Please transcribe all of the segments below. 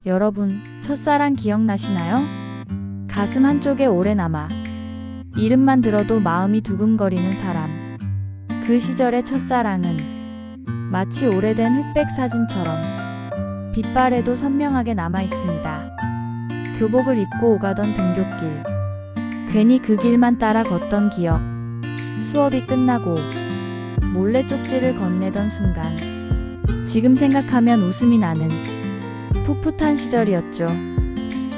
여러분, 첫사랑 기억나시나요? 가슴 한쪽에 오래 남아 이름만 들어도 마음이 두근거리는 사람. 그 시절의 첫사랑은 마치 오래된 흑백 사진처럼 빛발에도 선명하게 남아 있습니다. 교복을 입고 오가던 등굣길, 괜히 그 길만 따라 걷던 기억, 수업이 끝나고 몰래 쪽지를 건네던 순간, 지금 생각하면 웃음이 나는 풋풋한 시절이었죠.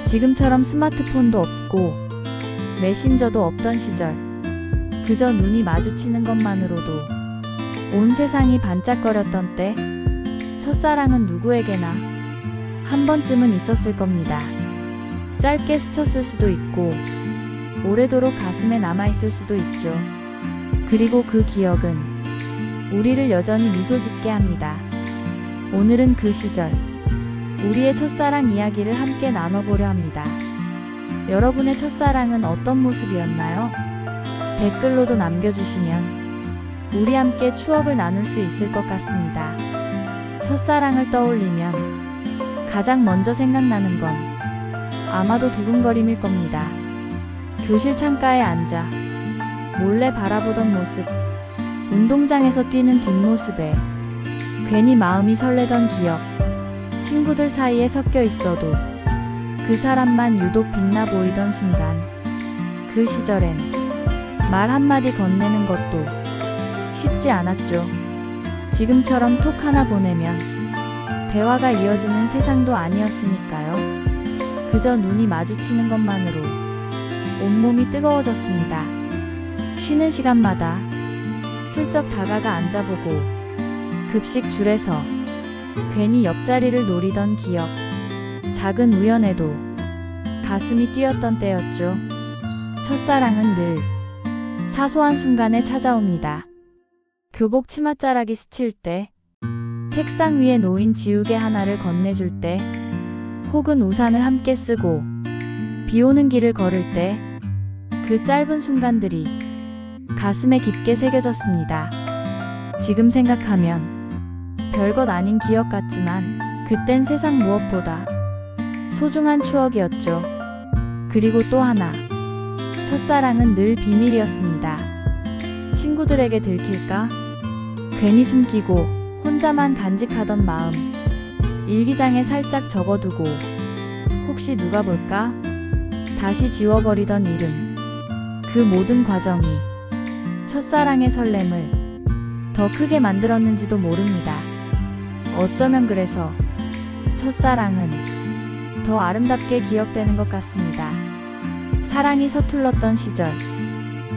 지금처럼 스마트폰도 없고 메신저도 없던 시절, 그저 눈이 마주치는 것만으로도 온 세상이 반짝거렸던 때, 첫사랑은 누구에게나 한 번쯤은 있었을 겁니다. 짧게 스쳤을 수도 있고 오래도록 가슴에 남아있을 수도 있죠. 그리고 그 기억은 우리를 여전히 미소 짓게 합니다. 오늘은 그 시절, 우리의 첫사랑 이야기를 함께 나눠보려 합니다. 여러분의 첫사랑은 어떤 모습이었나요? 댓글로도 남겨주시면 우리 함께 추억을 나눌 수 있을 것 같습니다. 첫사랑을 떠올리면 가장 먼저 생각나는 건 아마도 두근거림일 겁니다. 교실 창가에 앉아 몰래 바라보던 모습, 운동장에서 뛰는 뒷모습에 괜히 마음이 설레던 기억, 친구들 사이에 섞여 있어도 그 사람만 유독 빛나 보이던 순간, 그 시절엔 말 한마디 건네는 것도 쉽지 않았죠. 지금처럼 톡 하나 보내면 대화가 이어지는 세상도 아니었으니까요. 그저 눈이 마주치는 것만으로 온몸이 뜨거워졌습니다. 쉬는 시간마다 슬쩍 다가가 앉아보고 급식 줄에서 괜히 옆자리를 노리던 기억, 작은 우연에도 가슴이 뛰었던 때였죠. 첫사랑은 늘 사소한 순간에 찾아옵니다. 교복 치맛자락이 스칠 때, 책상 위에 놓인 지우개 하나를 건네줄 때, 혹은 우산을 함께 쓰고 비 오는 길을 걸을 때, 그 짧은 순간들이 가슴에 깊게 새겨졌습니다. 지금 생각하면 별것 아닌 기억 같지만 그땐 세상 무엇보다 소중한 추억이었죠. 그리고 또 하나, 첫사랑은 늘 비밀이었습니다. 친구들에게 들킬까? 괜히 숨기고 혼자만 간직하던 마음, 일기장에 살짝 적어두고 혹시 누가 볼까? 다시 지워버리던 이름. 그 모든 과정이 첫사랑의 설렘을 더 크게 만들었는지도 모릅니다. 어쩌면 그래서 첫사랑은 더 아름답게 기억되는 것 같습니다. 사랑이 서툴렀던 시절,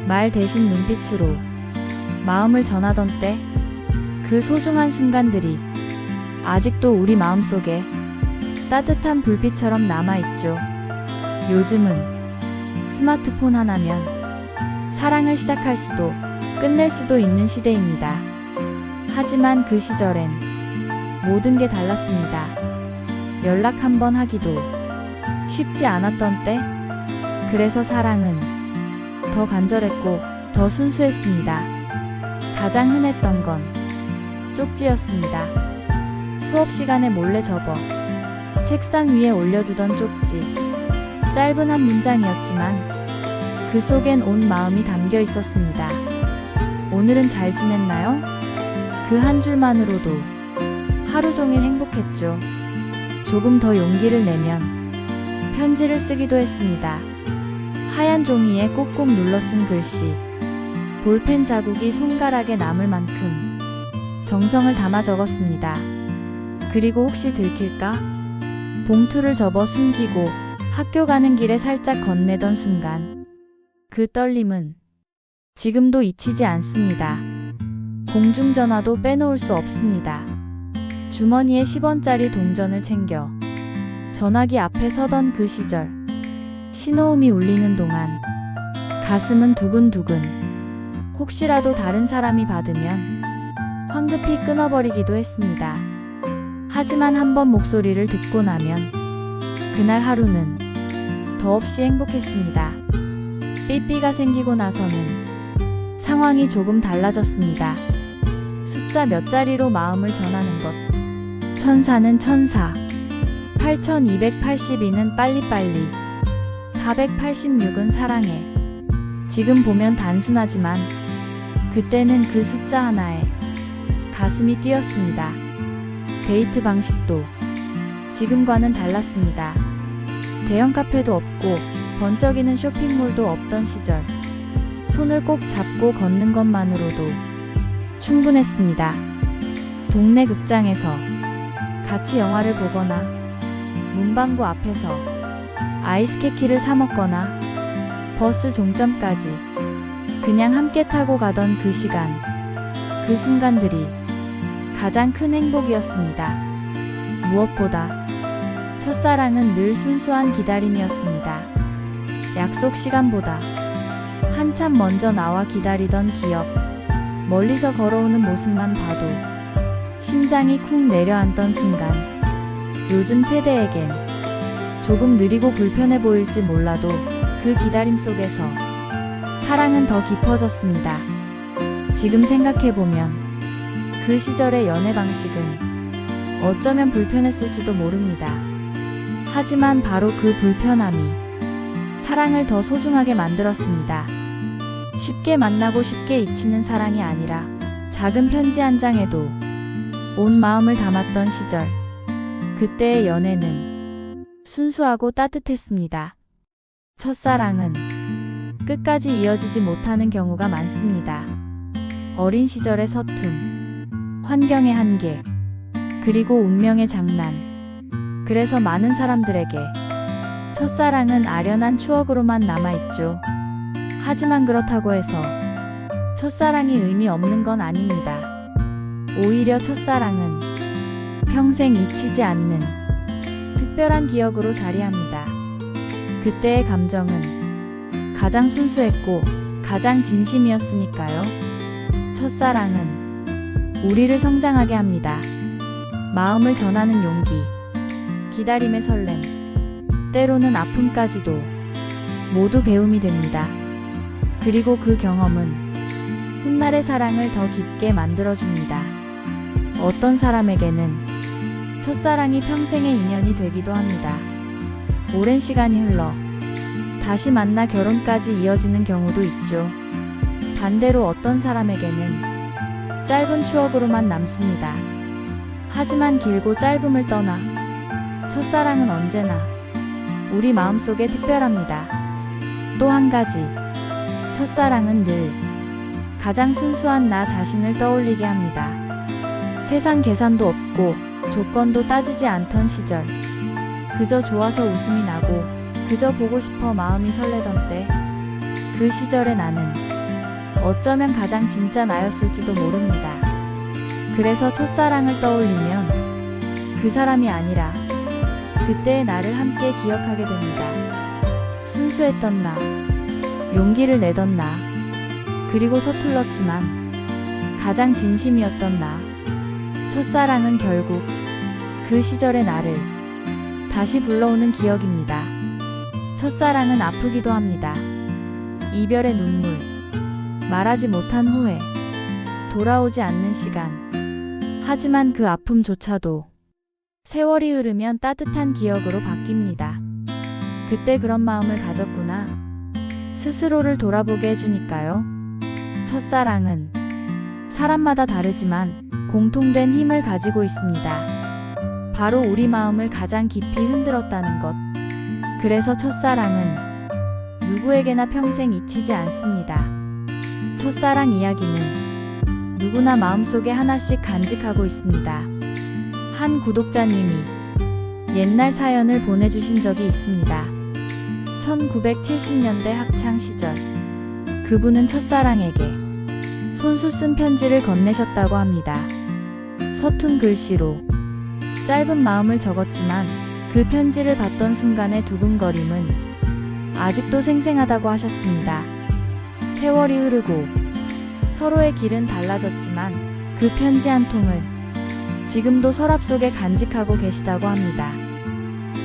말 대신 눈빛으로 마음을 전하던 때, 그 소중한 순간들이 아직도 우리 마음속에 따뜻한 불빛처럼 남아있죠. 요즘은 스마트폰 하나면 사랑을 시작할 수도 끝낼 수도 있는 시대입니다. 하지만 그 시절엔 모든 게 달랐습니다. 연락 한 번 하기도 쉽지 않았던 때, 그래서 사랑은 더 간절했고 더 순수했습니다. 가장 흔했던 건 쪽지였습니다. 수업 시간에 몰래 접어 책상 위에 올려두던 쪽지. 짧은 한 문장이었지만 그 속엔 온 마음이 담겨 있었습니다. 오늘은 잘 지냈나요? 그 한 줄만으로도 하루 종일 행복했죠. 조금 더 용기를 내면 편지를 쓰기도 했습니다. 하얀 종이에 꾹꾹 눌러 쓴 글씨, 볼펜 자국이 손가락에 남을 만큼 정성을 담아 적었습니다. 그리고 혹시 들킬까? 봉투를 접어 숨기고 학교 가는 길에 살짝 건네던 순간, 그 떨림은 지금도 잊히지 않습니다. 공중전화도 빼놓을 수 없습니다. 주머니에 10원짜리 동전을 챙겨 전화기 앞에 서던 그 시절, 신호음이 울리는 동안 가슴은 두근두근, 혹시라도 다른 사람이 받으면 황급히 끊어버리기도 했습니다. 하지만 한번 목소리를 듣고 나면 그날 하루는 더없이 행복했습니다. 삐삐가 생기고 나서는 상황이 조금 달라졌습니다. 숫자 몇 자리로 마음을 전하는 것. 천사는 천사, 8282는 빨리빨리. 486은 사랑해. 지금 보면 단순하지만 그때는 그 숫자 하나에 가슴이 뛰었습니다. 데이트 방식도 지금과는 달랐습니다. 대형 카페도 없고 번쩍이는 쇼핑몰도 없던 시절, 손을 꼭 잡고 걷는 것만으로도 충분했습니다. 동네 극장에서 같이 영화를 보거나 문방구 앞에서 아이스케키를 사 먹거나 버스 종점까지 그냥 함께 타고 가던 그 시간, 그 순간들이 가장 큰 행복이었습니다. 무엇보다 첫사랑은 늘 순수한 기다림이었습니다. 약속 시간보다 한참 먼저 나와 기다리던 기억, 멀리서 걸어오는 모습만 봐도 심장이 쿵 내려앉던 순간, 요즘 세대에겐 조금 느리고 불편해 보일지 몰라도 그 기다림 속에서 사랑은 더 깊어졌습니다. 지금 생각해보면 그 시절의 연애 방식은 어쩌면 불편했을지도 모릅니다. 하지만 바로 그 불편함이 사랑을 더 소중하게 만들었습니다. 쉽게 만나고 쉽게 잊히는 사랑이 아니라 작은 편지 한 장에도 온 마음을 담았던 시절, 그때의 연애는 순수하고 따뜻했습니다. 첫사랑은 끝까지 이어지지 못하는 경우가 많습니다. 어린 시절의 서툰, 환경의 한계, 그리고 운명의 장난. 그래서 많은 사람들에게 첫사랑은 아련한 추억으로만 남아있죠. 하지만 그렇다고 해서 첫사랑이 의미 없는 건 아닙니다. 오히려 첫사랑은 평생 잊히지 않는 특별한 기억으로 자리합니다. 그때의 감정은 가장 순수했고 가장 진심이었으니까요. 첫사랑은 우리를 성장하게 합니다. 마음을 전하는 용기, 기다림의 설렘, 때로는 아픔까지도 모두 배움이 됩니다. 그리고 그 경험은 훗날의 사랑을 더 깊게 만들어줍니다. 어떤 사람에게는 첫사랑이 평생의 인연이 되기도 합니다. 오랜 시간이 흘러 다시 만나 결혼까지 이어지는 경우도 있죠. 반대로 어떤 사람에게는 짧은 추억으로만 남습니다. 하지만 길고 짧음을 떠나 첫사랑은 언제나 우리 마음속에 특별합니다. 또 한 가지, 첫사랑은 늘 가장 순수한 나 자신을 떠올리게 합니다. 세상 계산도 없고 조건도 따지지 않던 시절, 그저 좋아서 웃음이 나고 그저 보고 싶어 마음이 설레던 때, 그 시절의 나는 어쩌면 가장 진짜 나였을지도 모릅니다. 그래서 첫사랑을 떠올리면 그 사람이 아니라 그때의 나를 함께 기억하게 됩니다. 순수했던 나, 용기를 내던 나, 그리고 서툴렀지만 가장 진심이었던 나. 첫사랑은 결국 그 시절의 나를 다시 불러오는 기억입니다. 첫사랑은 아프기도 합니다. 이별의 눈물, 말하지 못한 후회, 돌아오지 않는 시간. 하지만 그 아픔조차도 세월이 흐르면 따뜻한 기억으로 바뀝니다. 그때 그런 마음을 가졌구나. 스스로를 돌아보게 해주니까요. 첫사랑은 사람마다 다르지만 공통된 힘을 가지고 있습니다. 바로 우리 마음을 가장 깊이 흔들었다는 것. 그래서 첫사랑은 누구에게나 평생 잊히지 않습니다. 첫사랑 이야기는 누구나 마음속에 하나씩 간직하고 있습니다. 한 구독자님이 옛날 사연을 보내주신 적이 있습니다. 1970년대 학창시절, 그분은 첫사랑에게 손수 쓴 편지를 건네셨다고 합니다. 서툰 글씨로 짧은 마음을 적었지만 그 편지를 받던 순간의 두근거림은 아직도 생생하다고 하셨습니다. 세월이 흐르고 서로의 길은 달라졌지만 그 편지 한 통을 지금도 서랍 속에 간직하고 계시다고 합니다.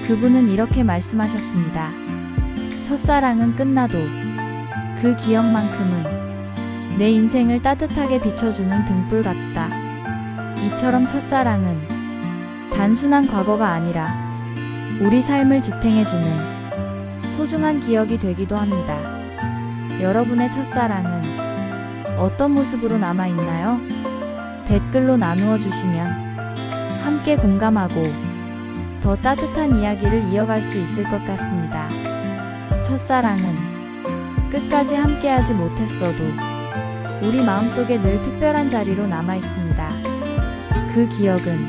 그분은 이렇게 말씀하셨습니다. 첫사랑은 끝나도 그 기억만큼은 내 인생을 따뜻하게 비춰주는 등불 같다. 이처럼 첫사랑은 단순한 과거가 아니라 우리 삶을 지탱해주는 소중한 기억이 되기도 합니다. 여러분의 첫사랑은 어떤 모습으로 남아있나요? 댓글로 나누어 주시면 함께 공감하고 더 따뜻한 이야기를 이어갈 수 있을 것 같습니다. 첫사랑은 끝까지 함께하지 못했어도 우리 마음속에 늘 특별한 자리로 남아있습니다. 그 기억은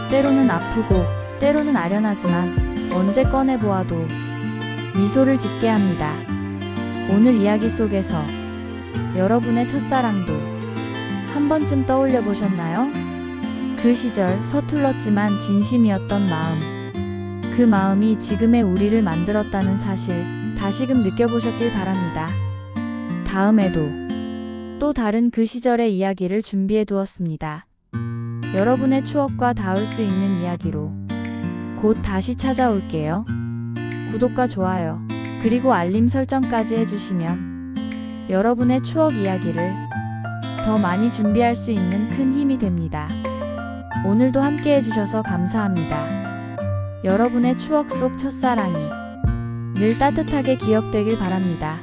때로는 아프고 때로는 아련하지만 언제 꺼내보아도 미소를 짓게 합니다. 오늘 이야기 속에서 여러분의 첫사랑도 한 번쯤 떠올려 보셨나요? 그 시절 서툴렀지만 진심이었던 마음, 그 마음이 지금의 우리를 만들었다는 사실 다시금 느껴보셨길 바랍니다. 다음에도 또 다른 그 시절의 이야기를 준비해 두었습니다. 여러분의 추억과 닿을 수 있는 이야기로 곧 다시 찾아올게요. 구독과 좋아요, 그리고 알림 설정까지 해주시면 여러분의 추억 이야기를 더 많이 준비할 수 있는 큰 힘이 됩니다. 오늘도 함께 해주셔서 감사합니다. 여러분의 추억 속 첫사랑이 늘 따뜻하게 기억되길 바랍니다.